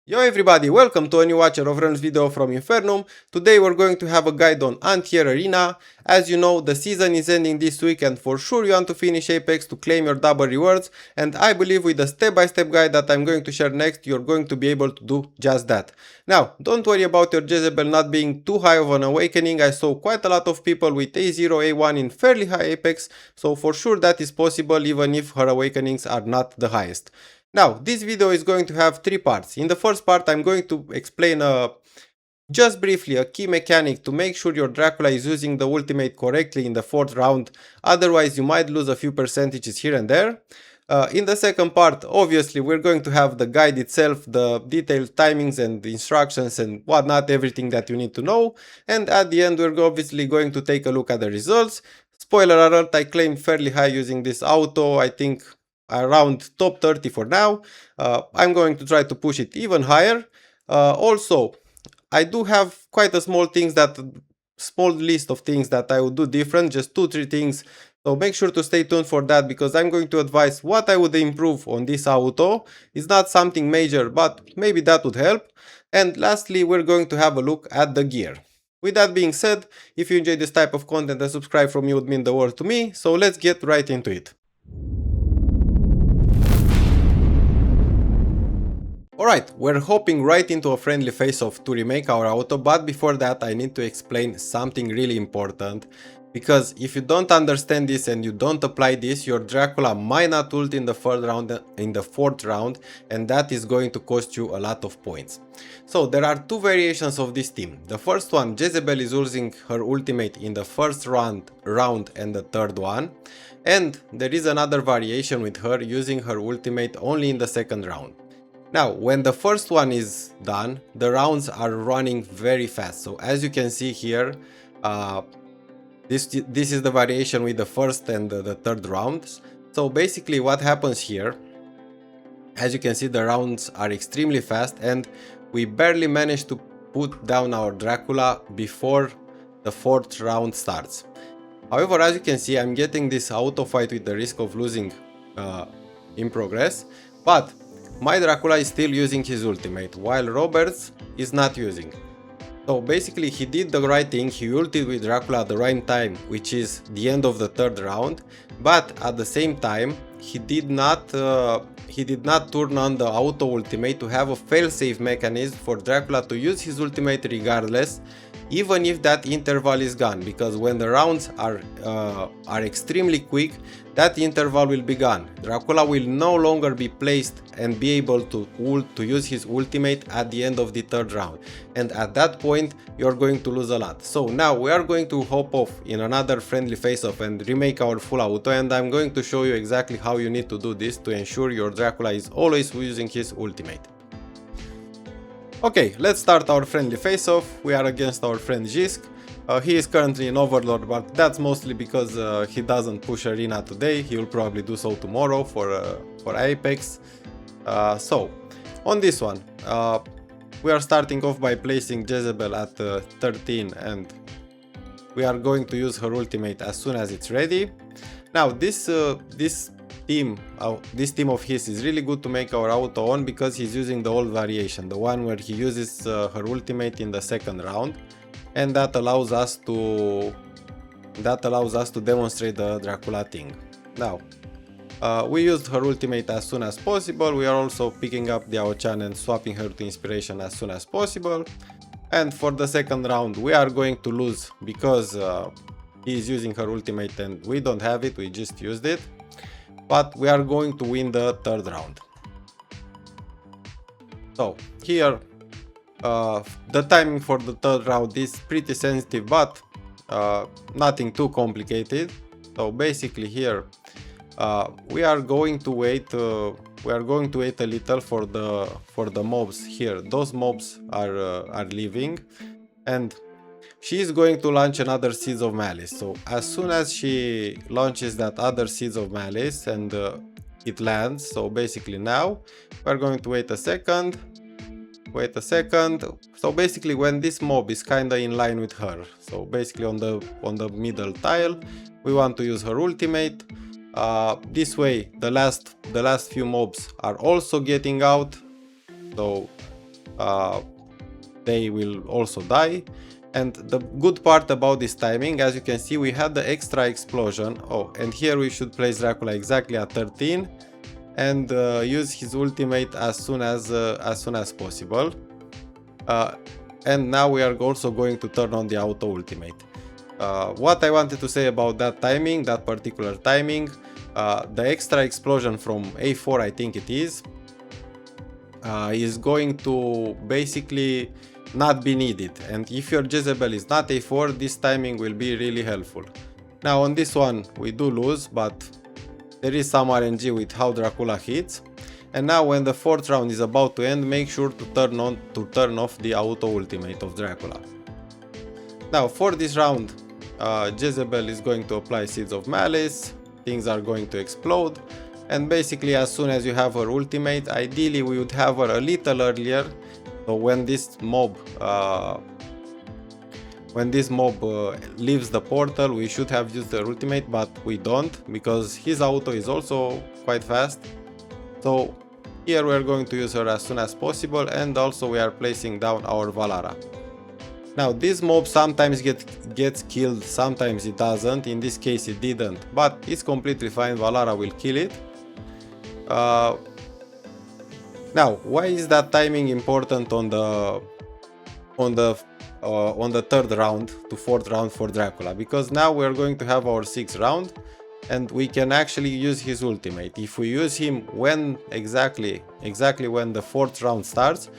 Yo everybody, welcome to a new Watcher of Realms video from Infernum. Today we're going to have a guide on Antier Arena. As you know, the season is ending this week and for sure you want to finish Apex to claim your double rewards, and I believe with the step-by-step guide that I'm going to share next, you're going to be able to do just that. Now, don't worry about your Jezebel not being too high of an awakening. I saw quite a lot of people with A0, A1 in fairly high Apex, so for sure that is possible even if her awakenings are not the highest. Now, this video is going to have three parts. In the first part, I'm going to explain just briefly a key mechanic to make sure your Dracula is using the ultimate correctly in the 4th round, otherwise you might lose a few percentages here and there. In the second part, obviously, we're going to have the guide itself, the detailed timings and the instructions and whatnot, everything that you need to know. And at the end, we're obviously going to take a look at the results. Spoiler alert, I claimed fairly high using this auto, I think around top 30 for now. I'm going to try to push it even higher. Also, I do have quite a small list of things that I would do different, just 2-3 things. So make sure to stay tuned for that because I'm going to advise what I would improve on this auto. It's not something major, but maybe that would help. And lastly, we're going to have a look at the gear. With that being said, if you enjoy this type of content, a subscribe from you would mean the world to me. So let's get right into it. Alright, we're hopping right into a friendly face-off to remake our auto, but before that I need to explain something really important, because if you don't understand this and you don't apply this, your Dracula might not ult in the 4th round, and that is going to cost you a lot of points. So there are two variations of this team. The first one, Jezebel is using her ultimate in the 1st round and the 3rd one, and there is another variation with her using her ultimate only in the 2nd round. Now, when the first one is done, the rounds are running very fast. So as you can see here, this is the variation with the 1st and the 3rd rounds. So basically what happens here, as you can see, the rounds are extremely fast and we barely managed to put down our Dracula before the 4th round starts. However, as you can see, I'm getting this auto fight with the risk of losing in progress, but my Dracula is still using his ultimate, while Roberts is not using. So basically he did the right thing, he ulted with Dracula at the right time, which is the end of the 3rd round, but at the same time he did not turn on the auto ultimate to have a failsafe mechanism for Dracula to use his ultimate regardless, even if that interval is gone, because when the rounds are extremely quick, that interval will be gone. Dracula will no longer be placed and be able to use his ultimate at the end of the 3rd round, and at that point you're going to lose a lot. So now we are going to hop off in another friendly face-off and remake our full auto, and I'm going to show you exactly how you need to do this to ensure your Dracula is always using his ultimate. Okay, let's start our friendly face-off. We are against our friend Jisk. He is currently in Overlord, but that's mostly because he doesn't push Arena today. He will probably do so tomorrow for Apex. So, on this one, we are starting off by placing Jezebel at 13, and we are going to use her ultimate as soon as it's ready. Now, this team of his is really good to make our auto on because he's using the old variation, the one where he uses her ultimate in the 2nd round, and that allows us to demonstrate the Dracula thing. Now, we used her ultimate as soon as possible. We are also picking up the Ao-Chan and swapping her to Inspiration as soon as possible. And for the 2nd round we are going to lose because he is using her ultimate and we don't have it, we just used it. But we are going to win the 3rd round. So here the timing for the 3rd round is pretty sensitive, but nothing too complicated. So basically here we are going to wait a little for the mobs here. Those mobs are leaving, and she is going to launch another Seeds of Malice. So as soon as she launches that other Seeds of Malice and it lands, so basically now we're going to wait a second. So basically when this mob is kinda in line with her, so basically on the middle tile, we want to use her ultimate. This way the last few mobs are also getting out, so they will also die. And the good part about this timing, as you can see, we had the extra explosion. Oh, and here we should place Dracula exactly at 13 and use his ultimate as soon as possible. And now we are also going to turn on the auto ultimate. What I wanted to say about that timing, that particular timing, the extra explosion from A4, I think it is going to basically not be needed, and if your Jezebel is not A4, this timing will be really helpful. Now on this one we do lose, but there is some RNG with how Dracula hits. And now when the 4th round is about to end, make sure to turn off the auto ultimate of Dracula. Now for this round, Jezebel is going to apply Seeds of Malice, things are going to explode, and basically as soon as you have her ultimate, ideally we would have her a little earlier. So when this mob leaves the portal, we should have used the ultimate, but we don't, because his auto is also quite fast. So here we are going to use her as soon as possible, and also we are placing down our Valara. Now this mob sometimes gets killed, sometimes it doesn't. In this case it didn't, but it's completely fine. Valara will kill it. Now, why is that timing important on the 3rd round to 4th round for Dracula? Because now we are going to have our 6th round, and we can actually use his ultimate. If we use him when exactly when the 4th round starts,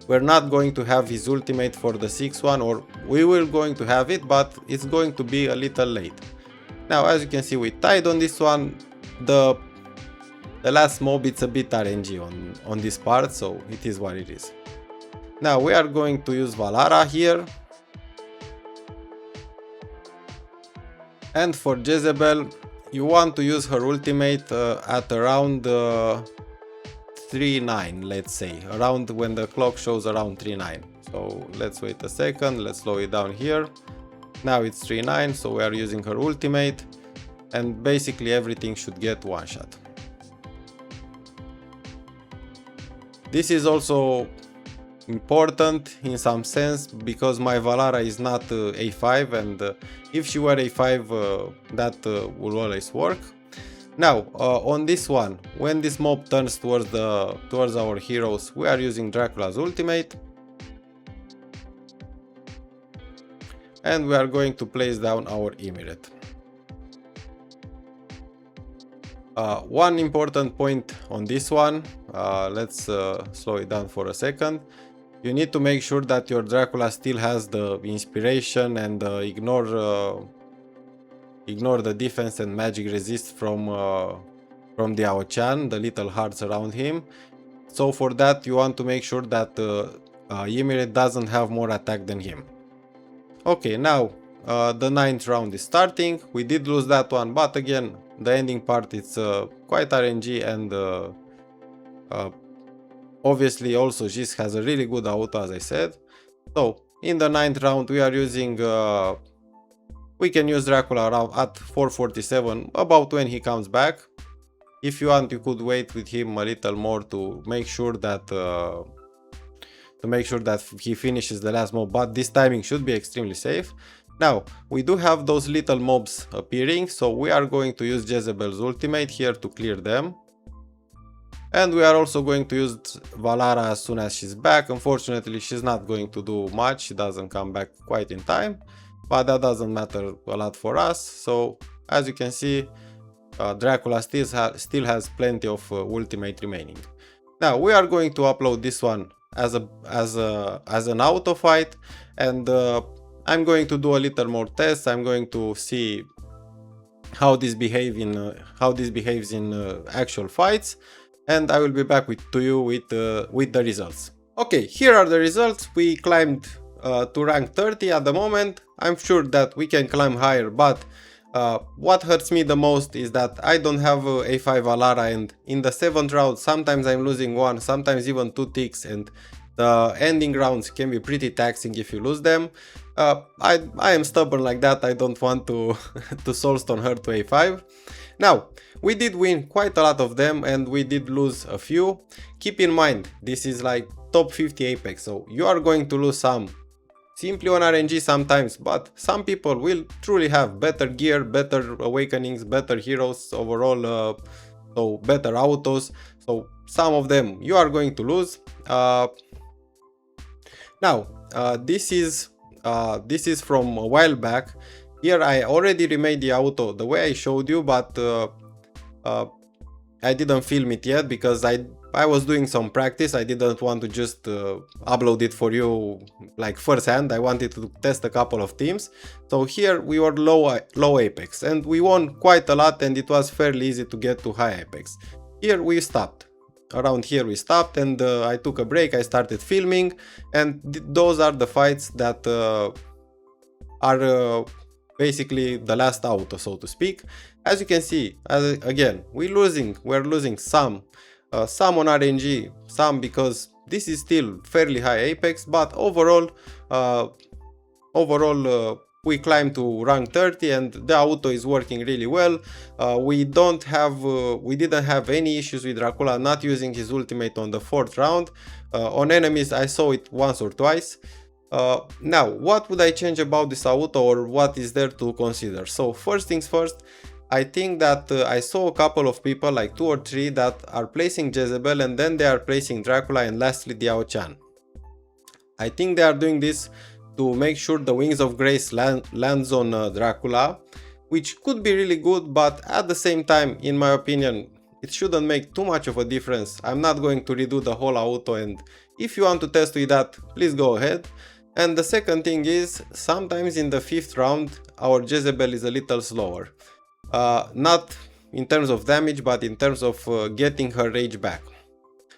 we're not going to have his ultimate for the 6th one, or we will going to have it, but it's going to be a little late. Now, as you can see, we tied on this one. The last mob, it's a bit RNG on this part, so it is what it is. Now we are going to use Valara here. And for Jezebel, you want to use her ultimate at around 3-9, let's say, around when the clock shows around 3-9. So let's wait a second, let's slow it down here. Now it's 3-9, so we are using her ultimate, and basically everything should get one shot. This is also important in some sense, because my Valara is not A5, and if she were A5 that will always work. Now on this one, when this mob turns towards our heroes, we are using Dracula's ultimate, and we are going to place down our Emirate. One important point on this one, let's slow it down for a second. You need to make sure that your Dracula still has the inspiration and ignore the defense and magic resist from the Aochan, the little hearts around him. So for that you want to make sure that Emirate doesn't have more attack than him. Okay, now the 9th round is starting. We did lose that one, but again, the ending part is quite RNG, and obviously also Jiz has a really good auto, as I said. So in the 9th round we are using, we can use Dracula around at 447, about when he comes back. If you want, you could wait with him a little more to make sure that he finishes the last mob, but this timing should be extremely safe. Now, we do have those little mobs appearing, so we are going to use Jezebel's ultimate here to clear them. And we are also going to use Valara as soon as she's back. Unfortunately, she's not going to do much, she doesn't come back quite in time, but that doesn't matter a lot for us. So, as you can see, Dracula still has plenty of ultimate remaining. Now, we are going to upload this one as an auto fight, and I'm going to do a little more tests. I'm going to see how this behaves in actual fights, and I will be back to you with the results. Okay, here are the results. We climbed to rank 30 at the moment. I'm sure that we can climb higher, but what hurts me the most is that I don't have A5 Valara, and in the 7th round sometimes I'm losing one, sometimes even 2 ticks, and The ending rounds can be pretty taxing if you lose them. I am stubborn like that, I don't want to, to soulstone her to a5. Now, we did win quite a lot of them and we did lose a few. Keep in mind, this is like top 50 Apex, so you are going to lose some simply on RNG sometimes, but some people will truly have better gear, better awakenings, better heroes overall, so better autos, so some of them you are going to lose. Now, this is from a while back. Here I already remade the auto the way I showed you, but I didn't film it yet because I was doing some practice. I didn't want to just upload it for you like first hand. I wanted to test a couple of teams. So here we were low Apex and we won quite a lot and it was fairly easy to get to high Apex. Here we stopped. Around here we stopped and I took a break. I started filming and those are the fights that are basically the last auto, so to speak. As you can see, again, we're losing some on RNG, some because this is still fairly high Apex, but overall we climbed to rank 30 and the auto is working really well. We didn't have any issues with Dracula not using his ultimate on the 4th round. On enemies I saw it once or twice. Now, what would I change about this auto, or what is there to consider? So first things first, I think that I saw a couple of people, like 2 or 3, that are placing Jezebel and then they are placing Dracula and lastly Diao Chan. I think they are doing this to make sure the Wings of Grace lands on Dracula, which could be really good, but at the same time, in my opinion, it shouldn't make too much of a difference. I'm not going to redo the whole auto, and if you want to test with that, please go ahead. And the second thing is, sometimes in the 5th round, our Jezebel is a little slower. Not in terms of damage, but in terms of getting her rage back.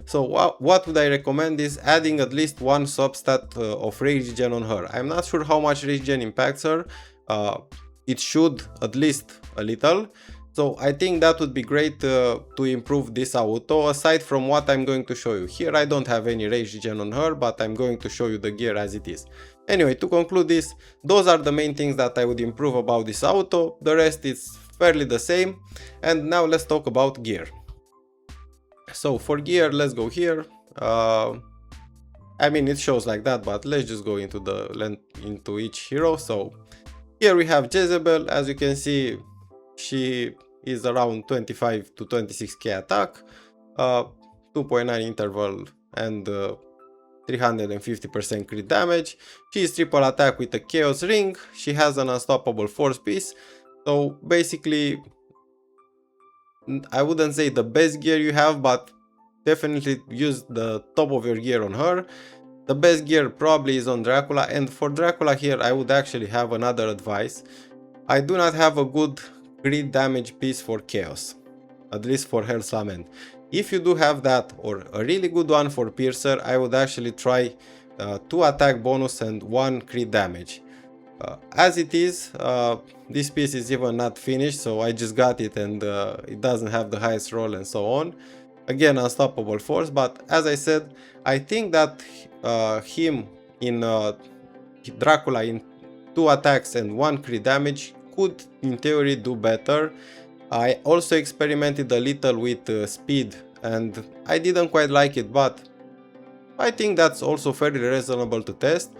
So what would I recommend is adding at least one substat of rage gen on her. I'm not sure how much rage gen impacts her. It should at least a little. So I think that would be great to improve this auto, aside from what I'm going to show you. Here I don't have any rage gen on her, but I'm going to show you the gear as it is. Anyway, to conclude this, those are the main things that I would improve about this auto. The rest is fairly the same. And now let's talk about gear. So for gear, let's go here. I mean, it shows like that, but let's just go into each hero. So here we have Jezebel. As you can see, she is around 25 to 26k attack, 2.9 interval and 350% crit damage. She is triple attack with a chaos ring. She has an unstoppable force piece. So basically, I wouldn't say the best gear you have, but definitely use the top of your gear on her. The best gear probably is on Dracula, and for Dracula here I would actually have another advice. I do not have a good crit damage piece for Chaos, at least for Hell's Lament. If you do have that, or a really good one for Piercer, I would actually try 2 attack bonus and 1 crit damage. As it is, this piece is even not finished, so I just got it and it doesn't have the highest roll and so on. Again, unstoppable force, but as I said, I think that him in Dracula in 2 attacks and 1 crit damage could in theory do better. I also experimented a little with speed and I didn't quite like it, but I think that's also fairly reasonable to test.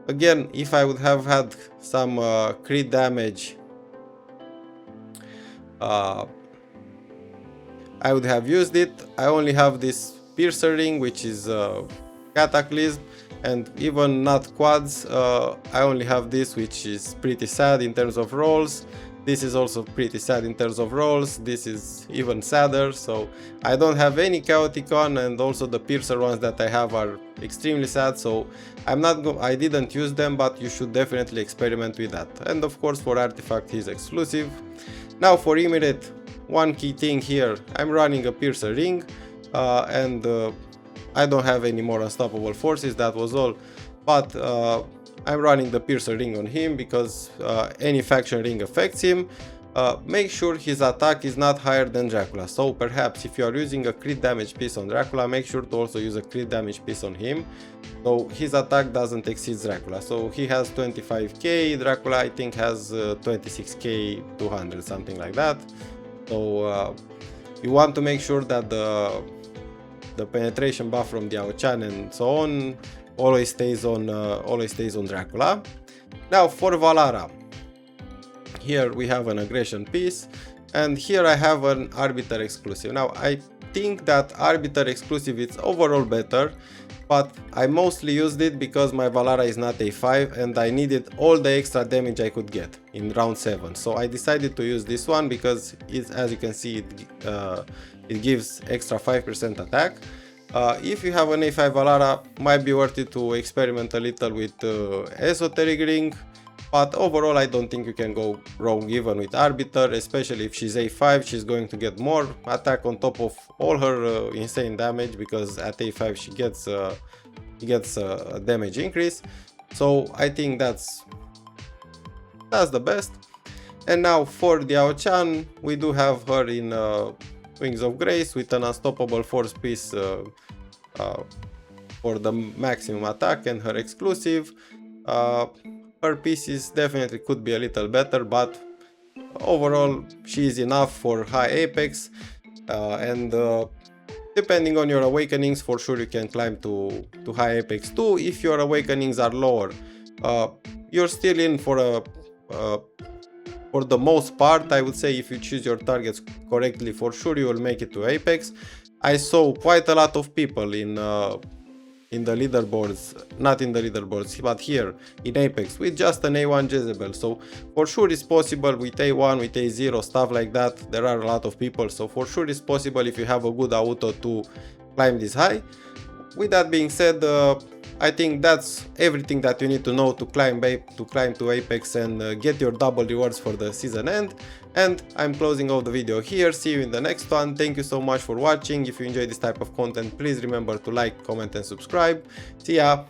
Again, if I would have had some crit damage, I would have used it. I only have this Piercer ring, which is Cataclysm, and even not quads, I only have this, which is pretty sad in terms of rolls. This is also pretty sad in terms of rolls. This is even sadder, so I don't have any chaotic on, and also the Piercer ones that I have are extremely sad, so I didn't use them, but you should definitely experiment with that. And of course for Artifact he's exclusive. Now for Immorate, one key thing here, I'm running a Piercer ring, and I don't have any more unstoppable forces, that was all, but I'm running the Piercer ring on him because any faction ring affects him. make sure his attack is not higher than Dracula. So perhaps if you are using a crit damage piece on Dracula, make sure to also use a crit damage piece on him, so his attack doesn't exceed Dracula. So he has 25k, Dracula I think has 26k 200, something like that. So you want to make sure that the penetration buff from the Ao-Chan and so on always stays on Dracula. Now for Valara, here we have an aggression piece, and here I have an Arbiter exclusive. Now I think that Arbiter exclusive is overall better, but I mostly used it because my Valara is not A5 and I needed all the extra damage I could get in round 7. So I decided to use this one because as you can see it gives extra 5% attack. If you have an A5 Valara, might be worth it to experiment a little with Esoteric Ring, but overall I don't think you can go wrong even with Arbiter, especially if she's A5, she's going to get more attack on top of all her insane damage, because at A5 she gets a damage increase. So I think that's the best. And now for the Ao-Chan, we do have her in Wings of Grace with an unstoppable force piece for the maximum attack and her exclusive. Her pieces definitely could be a little better, but overall she is enough for high apex, and depending on your awakenings, for sure you can climb to high apex too. If your awakenings are lower, you're still in for the most part. I would say if you choose your targets correctly, for sure you will make it to apex. I saw quite a lot of people in the leaderboards, not in the leaderboards, but here in Apex with just an A1 Jezebel. So for sure it's possible with A1, with A0, stuff like that. There are a lot of people, so for sure it's possible if you have a good auto to climb this high. With that being said, I think that's everything that you need to know to climb to Apex and get your double rewards for the season end. And I'm closing off the video here. See you in the next one. Thank you so much for watching. If you enjoy this type of content, please remember to like, comment and subscribe. See ya!